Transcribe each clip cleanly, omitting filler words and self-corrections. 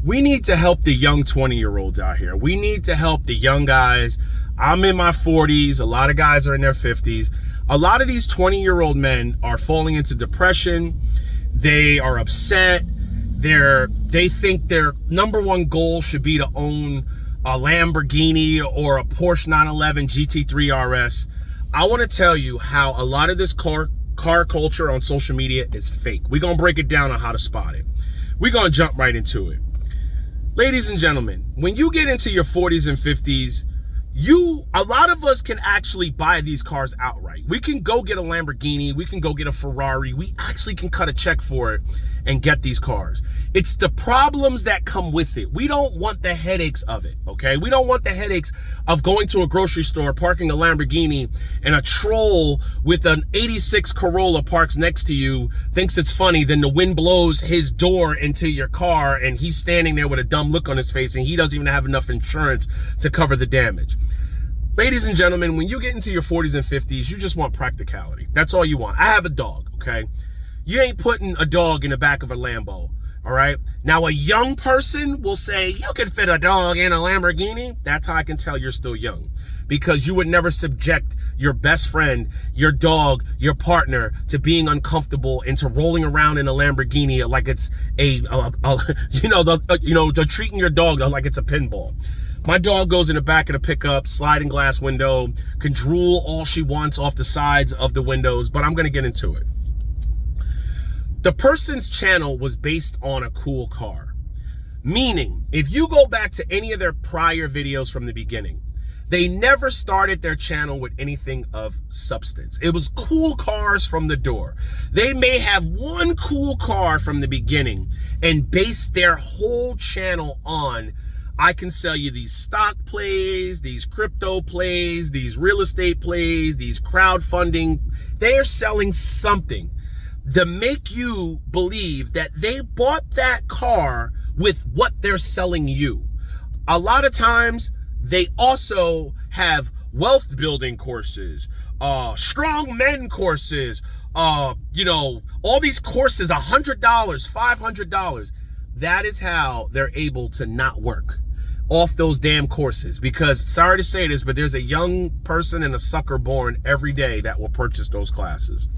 We need to help the young 20-year-olds out here. We need to help the young guys. I'm in my 40s. A lot of guys are in their 50s. A lot of these 20-year-old men are falling into depression. They are upset. They think their number one goal should be to own a Lamborghini or a Porsche 911 GT3 RS. I want to tell you how a lot of this car culture on social media is fake. We're going to break it down on how to spot it. We're going to jump right into it. Ladies and gentlemen, when you get into your 40s and 50s, a lot of us can actually buy these cars outright. We can go get a Lamborghini, we can go get a Ferrari, we actually can cut a check for it and get these cars. It's the problems that come with it. We don't want the headaches of it, okay? We don't want the headaches of going to a grocery store, parking a Lamborghini, and a troll with an 86 Corolla parks next to you, thinks it's funny, then the wind blows his door into your car and he's standing there with a dumb look on his face and he doesn't even have enough insurance to cover the damage. Ladies and gentlemen, when you get into your 40s and 50s, you just want practicality. That's all you want. I have a dog, okay? You ain't putting a dog in the back of a Lambo, all right? Now, a young person will say, you can fit a dog in a Lamborghini. That's how I can tell you're still young, because you would never subject your best friend, your dog, your partner to being uncomfortable and to rolling around in a Lamborghini like it's they're treating your dog like it's a pinball. My dog goes in the back of the pickup, sliding glass window, can drool all she wants off the sides of the windows, but I'm going to get into it. The person's channel was based on a cool car. Meaning, if you go back to any of their prior videos from the beginning, they never started their channel with anything of substance. It was cool cars from the door. They may have one cool car from the beginning and base their whole channel on, I can sell you these stock plays, these crypto plays, these real estate plays, these crowdfunding. They are selling something to make you believe that they bought that car with what they're selling you. A lot of times, they also have wealth building courses, strong men courses, all these courses, $100, $500. That is how they're able to not work off those damn courses. Because, sorry to say this, but there's a young person and a sucker born every day that will purchase those classes.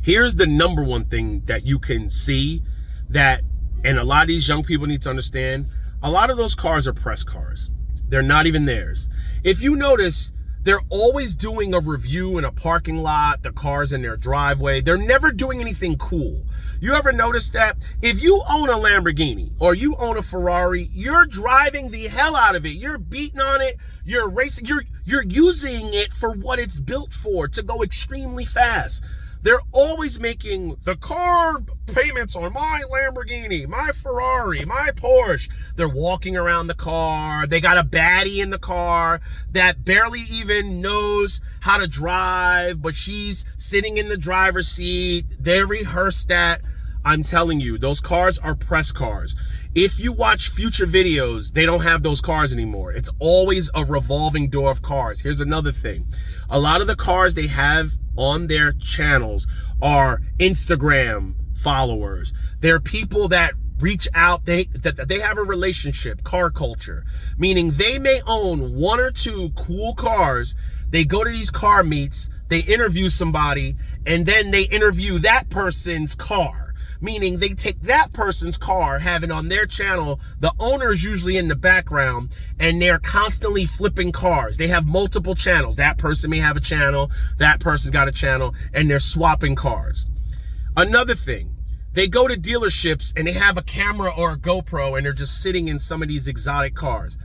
Here's the number one thing that you can see that, and a lot of these young people need to understand, a lot of those cars are press cars. They're not even theirs. If you notice, they're always doing a review in a parking lot, the cars in their driveway. They're never doing anything cool. You ever notice that? If you own a Lamborghini or you own a Ferrari, you're driving the hell out of it. You're beating on it. You're racing. You're using it for what it's built for, to go extremely fast. They're always making the car payments on my Lamborghini, my Ferrari, my Porsche. They're walking around the car. They got a baddie in the car that barely even knows how to drive, but she's sitting in the driver's seat. They rehearsed that. I'm telling you, those cars are press cars. If you watch future videos, they don't have those cars anymore. It's always a revolving door of cars. Here's another thing. A lot of the cars they have on their channels are Instagram followers. They're people that reach out, they have a relationship, car culture, meaning they may own one or two cool cars. They go to these car meets, they interview somebody, and then they interview that person's car. Meaning they take that person's car, have it on their channel, the owner is usually in the background, and they're constantly flipping cars. They have multiple channels. That person may have a channel, that person's got a channel, and they're swapping cars. Another thing, they go to dealerships and they have a camera or a GoPro and they're just sitting in some of these exotic cars.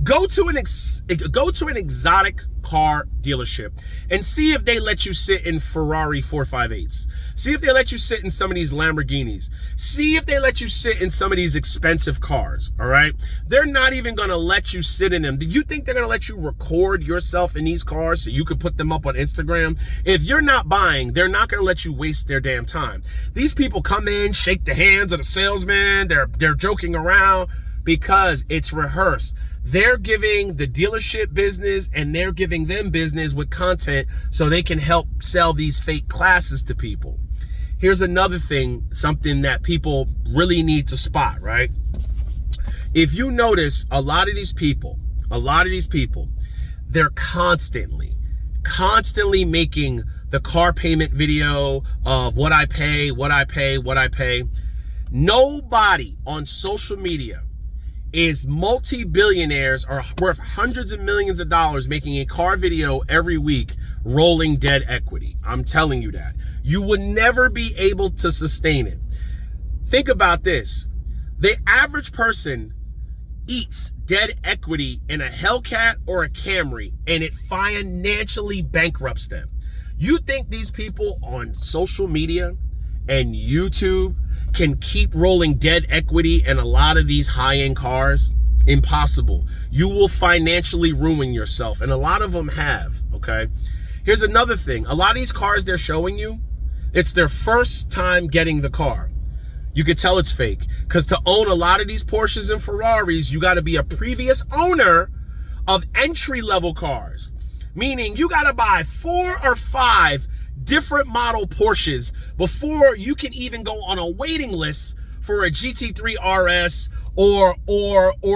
Go to an exotic car dealership and see if they let you sit in Ferrari 458s. See if they let you sit in some of these Lamborghinis. See if they let you sit in some of these expensive cars, all right? They're not even gonna let you sit in them. Do you think they're gonna let you record yourself in these cars so you can put them up on Instagram? If you're not buying, they're not gonna let you waste their damn time. These people come in, shake the hands of the salesman, they're joking around because it's rehearsed. They're giving the dealership business and they're giving them business with content so they can help sell these fake classes to people. Here's another thing, something that people really need to spot, right? If you notice, a lot of these people, they're constantly making the car payment video of what I pay. Nobody on social media is multi-billionaires or worth hundreds of millions of dollars making a car video every week rolling dead equity. I'm telling you that. You would never be able to sustain it. Think about this. The average person eats dead equity in a Hellcat or a Camry, and it financially bankrupts them. You think these people on social media and YouTube can keep rolling dead equity in a lot of these high-end cars? Impossible. You will financially ruin yourself, and a lot of them have, okay? Here's another thing. A lot of these cars they're showing you, it's their first time getting the car. You could tell it's fake, because to own a lot of these Porsches and Ferraris, you got to be a previous owner of entry-level cars. Meaning you got to buy 4 or 5 different model Porsches before you can even go on a waiting list for a GT3 RS or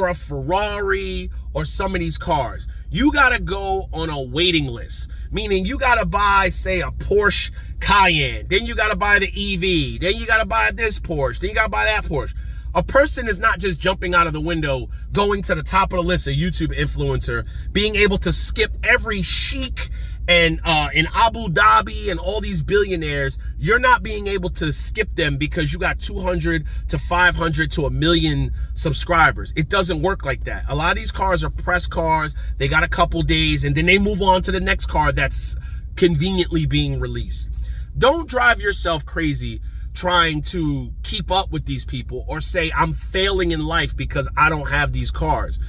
a Ferrari or some of these cars. You got to go on a waiting list, meaning you got to buy, say, a Porsche Cayenne, then you got to buy the EV, then you got to buy this Porsche, then you got to buy that Porsche. A person is not just jumping out of the window, going to the top of the list, a YouTube influencer, being able to skip every sheik and in Abu Dhabi and all these billionaires. You're not being able to skip them because you got 200 to 500 to 1 million subscribers. It doesn't work like that. A lot of these cars are press cars. They got a couple days and then they move on to the next car that's conveniently being released. Don't drive yourself crazy trying to keep up with these people or say I'm failing in life because I don't have these cars.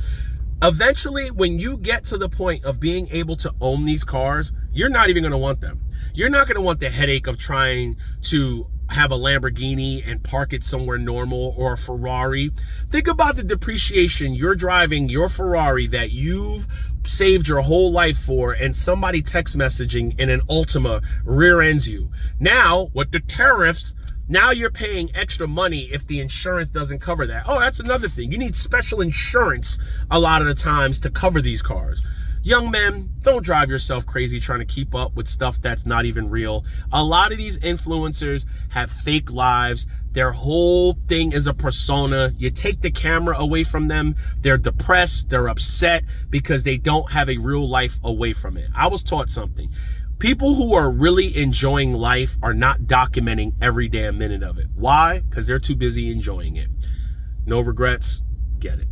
Eventually, when you get to the point of being able to own these cars, you're not even going to want them. You're not going to want the headache of trying to have a Lamborghini and park it somewhere normal, or a Ferrari. Think about the depreciation you're driving your Ferrari that you've saved your whole life for, and somebody text messaging in an Ultima rear ends you. Now, with the tariffs, now you're paying extra money if the insurance doesn't cover that. Oh, that's another thing. You need special insurance a lot of the times to cover these cars. Young men, don't drive yourself crazy trying to keep up with stuff that's not even real. A lot of these influencers have fake lives. Their whole thing is a persona. You take the camera away from them, they're depressed, they're upset because they don't have a real life away from it. I was taught something. People who are really enjoying life are not documenting every damn minute of it. Why? Because they're too busy enjoying it. No regrets. Get it.